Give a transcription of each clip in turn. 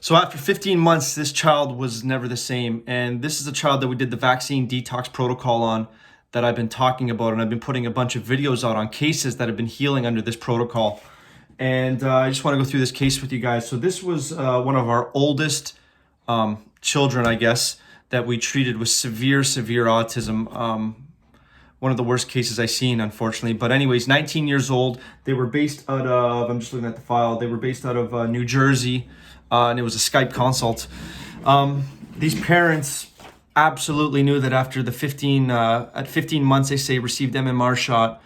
So after 15 months, this child was never the same. And this is a child that we did the vaccine detox protocol on that I've been talking about. And I've been putting a bunch of videos out on cases that have been healing under this protocol. And I just want to go through this case with you guys. So this was one of our oldest children, I guess, that we treated with severe autism. One of the worst cases I've seen, unfortunately. But anyways, 19 years old. They were based out of, I'm just looking at the file, they were based out of New Jersey, and it was a Skype Consult. These parents absolutely knew that after the 15 months, they say, received MMR shot,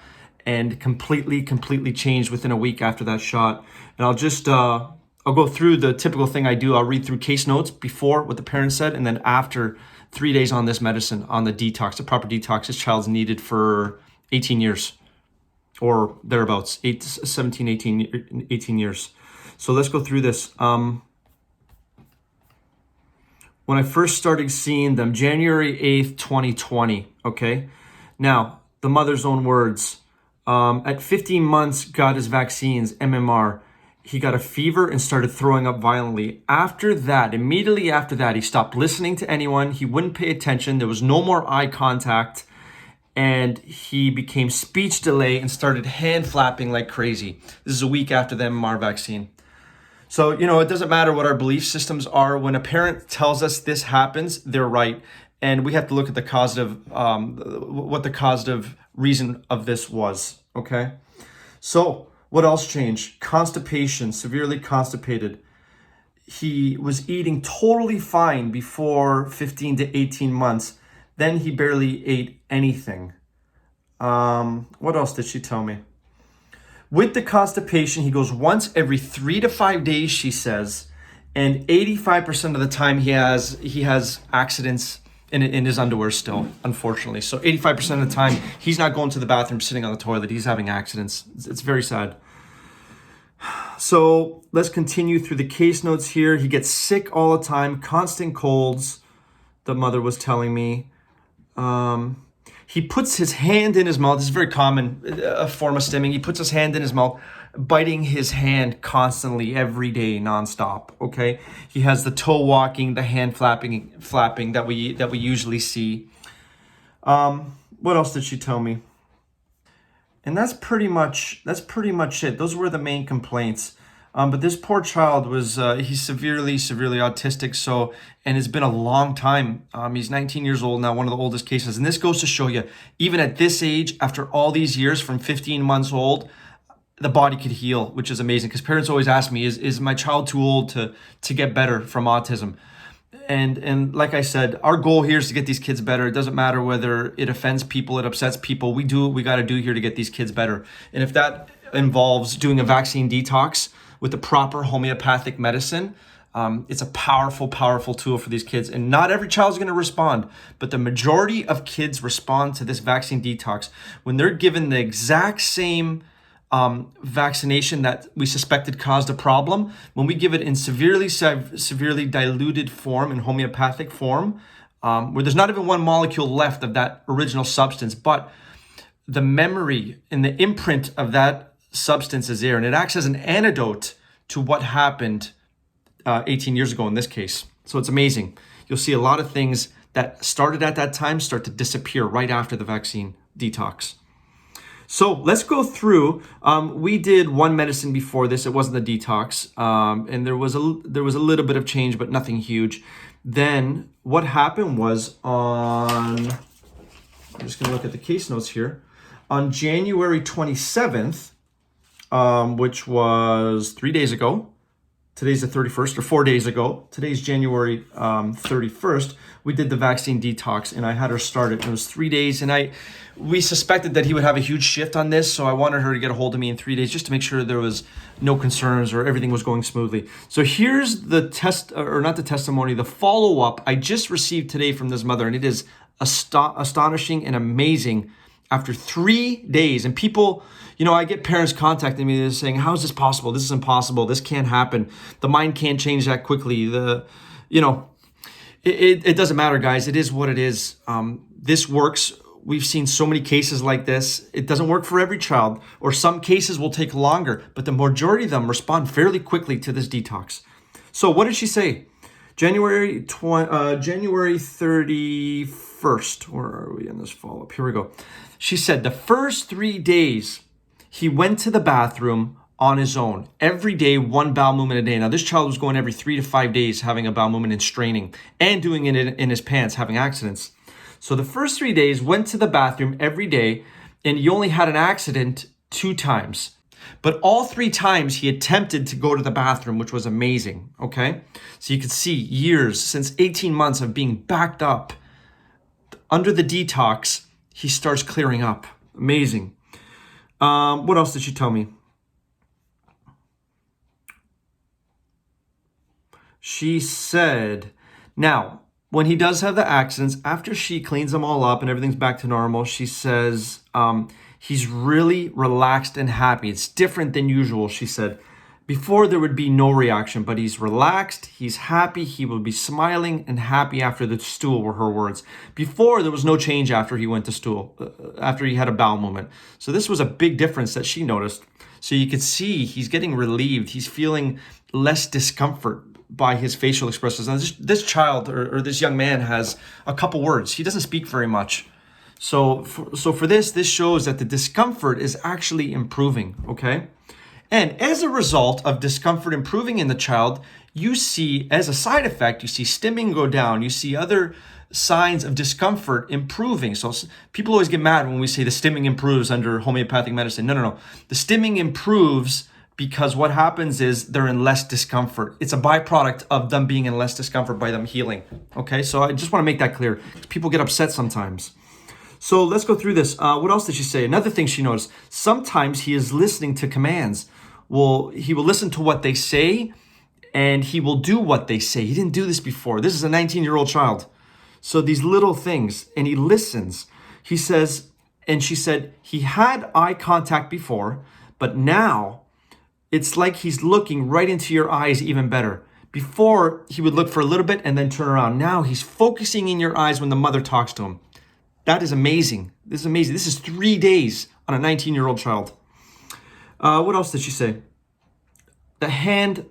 and completely changed within a week after that shot. And I'll just, I'll go through the typical thing I do. I'll read through case notes before what the parents said, and then after 3 days on this medicine, on the detox, the proper detox this child's needed for 18 years or thereabouts, 18 years. So let's go through this. When I first started seeing them, January 8th, 2020, okay? Now, the mother's own words, at 15 months, got his vaccines, MMR. He got a fever and started throwing up violently. After that, immediately after that, he stopped listening to anyone. He wouldn't pay attention. There was no more eye contact. And he became speech delay and started hand flapping like crazy. This is a week after the MMR vaccine. So, you know, it doesn't matter what our belief systems are. When a parent tells us this happens, they're right. And we have to look at the causative, what the causative reason of this was, okay? So, what else changed? Constipation, severely constipated. He was eating totally fine before 15 to 18 months. Then he barely ate anything. What else did she tell me? With the constipation, he goes once every 3 to 5 days, she says, and 85% of the time he has accidents in his underwear still, unfortunately. So 85% of the time, he's not going to the bathroom, sitting on the toilet. He's having accidents. It's very sad. So let's continue through the case notes here. He gets sick all the time, constant colds, the mother was telling me. He puts his hand in his mouth. This is very common, a form of stimming. He puts his hand in his mouth, biting his hand constantly every day, nonstop, okay? He has the toe walking, the hand flapping that we usually see. What else did she tell me? And that's pretty much it. Those were the main complaints. But this poor child was, he's severely autistic. So, and it's been a long time. He's 19 years old now, one of the oldest cases. And this goes to show you, even at this age, after all these years, from 15 months old, the body could heal, which is amazing. Because parents always ask me, is my child too old to get better from autism? And like I said, our goal here is to get these kids better. It doesn't matter whether it offends people, it upsets people. We do what we got to do here to get these kids better. And if that involves doing a vaccine detox with the proper homeopathic medicine, it's a powerful tool for these kids. And not every child is going to respond, but the majority of kids respond to this vaccine detox when they're given the exact same vaccination that we suspected caused a problem. When we give it in severely diluted form, in homeopathic form, where there's not even one molecule left of that original substance, but the memory and the imprint of that substance is there, and it acts as an antidote to what happened 18 years ago in this case. So it's amazing. You'll see a lot of things that started at that time start to disappear right after the vaccine detox. So let's go through. We did one medicine before this. It wasn't the detox, and there was a little bit of change, but nothing huge. Then what happened was I'm just going to look at the case notes here. On January 27th, which was 3 days ago. Today's the 31st, or 4 days ago. Today's January 31st. We did the vaccine detox, and I had her start it. It was 3 days, and we suspected that he would have a huge shift on this, so I wanted her to get a hold of me in 3 days just to make sure there was no concerns or everything was going smoothly. So here's the the follow-up I just received today from this mother, and it is astonishing and amazing. After 3 days, and people, you know, I get parents contacting me saying, how is this possible? This is impossible. This can't happen. The mind can't change that quickly. It doesn't matter, guys. It is what it is. This works. We've seen so many cases like this. It doesn't work for every child, or some cases will take longer, but the majority of them respond fairly quickly to this detox. So what did she say? January 31st. Where are we in this follow-up? Here we go. She said the first 3 days he went to the bathroom on his own. Every day, one bowel movement a day. Now, this child was going every 3 to 5 days, having a bowel movement and straining, and doing it in his pants, having accidents. So the first 3 days, went to the bathroom every day, and he only had an accident 2 times. But all 3 times he attempted to go to the bathroom, which was amazing, okay? So you could see years, since 18 months of being backed up, under the detox, he starts clearing up. Amazing. What else did she tell me? She said, now, when he does have the accidents, after she cleans them all up and everything's back to normal, she says he's really relaxed and happy. It's different than usual, she said. Before, there would be no reaction, but he's relaxed, he's happy, he will be smiling and happy after the stool, were her words. Before, there was no change after he went to stool, after he had a bowel movement. So this was a big difference that she noticed. So you could see he's getting relieved. He's feeling less discomfort by his facial expressions. Now, this child or this young man has a couple words. He doesn't speak very much. So for this shows that the discomfort is actually improving, okay? And as a result of discomfort improving in the child, you see, as a side effect, you see stimming go down. You see other signs of discomfort improving. So people always get mad when we say the stimming improves under homeopathic medicine. No. The stimming improves because what happens is they're in less discomfort. It's a byproduct of them being in less discomfort by them healing. Okay, so I just want to make that clear. People get upset sometimes. So let's go through this. What else did she say? Another thing she noticed, sometimes he is listening to commands. Well, he will listen to what they say and he will do what they say. He didn't do this before. This is a 19-year-old child. So these little things, and he listens. He says, and she said, he had eye contact before, but now it's like he's looking right into your eyes even better. Before, he would look for a little bit and then turn around. Now he's focusing in your eyes when the mother talks to him. That is amazing. This is amazing. This is 3 days on a 19-year-old child. What else did she say? The hand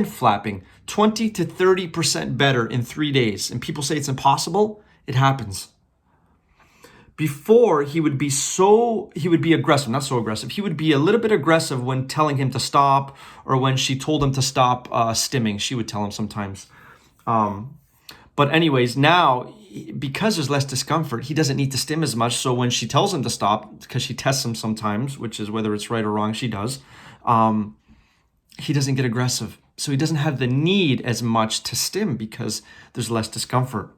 flapping, 20 to 30% better in 3 days. And people say it's impossible. It happens. Before, he would be aggressive, not so aggressive. He would be a little bit aggressive when telling him to stop, or when she told him to stop stimming. She would tell him sometimes. But anyways, now, because there's less discomfort, he doesn't need to stim as much. So when she tells him to stop, because she tests him sometimes, which is whether it's right or wrong, she does, he doesn't get aggressive. So he doesn't have the need as much to stim because there's less discomfort.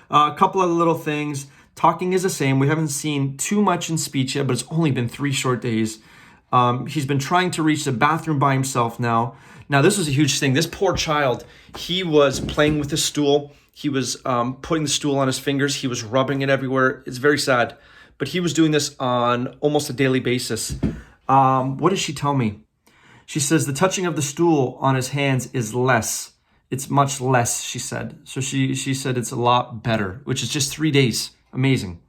A couple of little things. Talking is the same. We haven't seen too much in speech yet, but it's only been 3 short days. He's been trying to reach the bathroom by himself now. Now, this was a huge thing. This poor child, he was playing with his stool. He was putting the stool on his fingers. He was rubbing it everywhere. It's very sad. But he was doing this on almost a daily basis. What did she tell me? She says the touching of the stool on his hands is less. It's much less, she said. So she said it's a lot better, which is just 3 days. Amazing.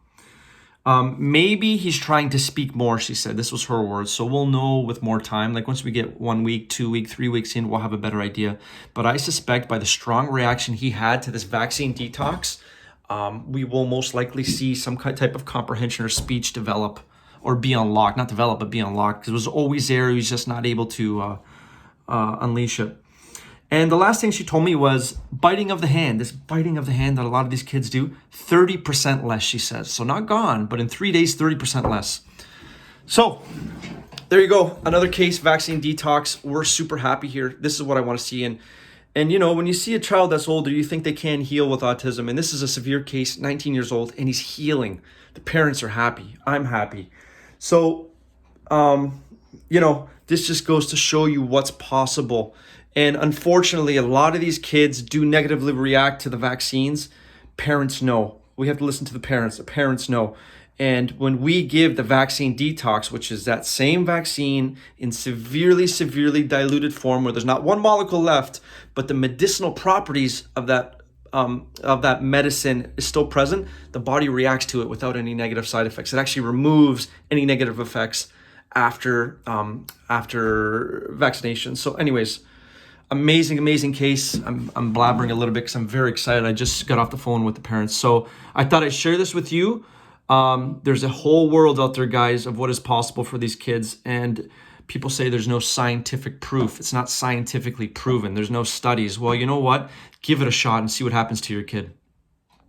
Maybe he's trying to speak more, she said. This was her words. So we'll know with more time. Like once we get 1 week, 2 week, 3 weeks in, we'll have a better idea. But I suspect by the strong reaction he had to this vaccine detox, we will most likely see some type of comprehension or speech develop or be unlocked. Not develop, but be unlocked. Because it was always there. He was just not able to unleash it. And the last thing she told me was biting of the hand. This biting of the hand that a lot of these kids do, 30% less, she says. So not gone, but in 3 days, 30% less. So there you go. Another case, vaccine detox. We're super happy here. This is what I want to see. And you know, when you see a child that's older, you think they can heal with autism. And this is a severe case, 19 years old, and he's healing. The parents are happy. I'm happy. So, you know, this just goes to show you what's possible. And unfortunately, a lot of these kids do negatively react to the vaccines. Parents know. We have to listen to the parents. The parents know. And when we give the vaccine detox, which is that same vaccine in severely, severely diluted form where there's not one molecule left, but the medicinal properties of that medicine is still present, the body reacts to it without any negative side effects. It actually removes any negative effects after vaccination. So anyways, amazing case. I'm blabbering a little bit because I'm very excited. I just got off the phone with the parents. So I thought I'd share this with you. There's a whole world out there, guys, of what is possible for these kids. And people say there's no scientific proof. It's not scientifically proven. There's no studies. Well, you know what? Give it a shot and see what happens to your kid.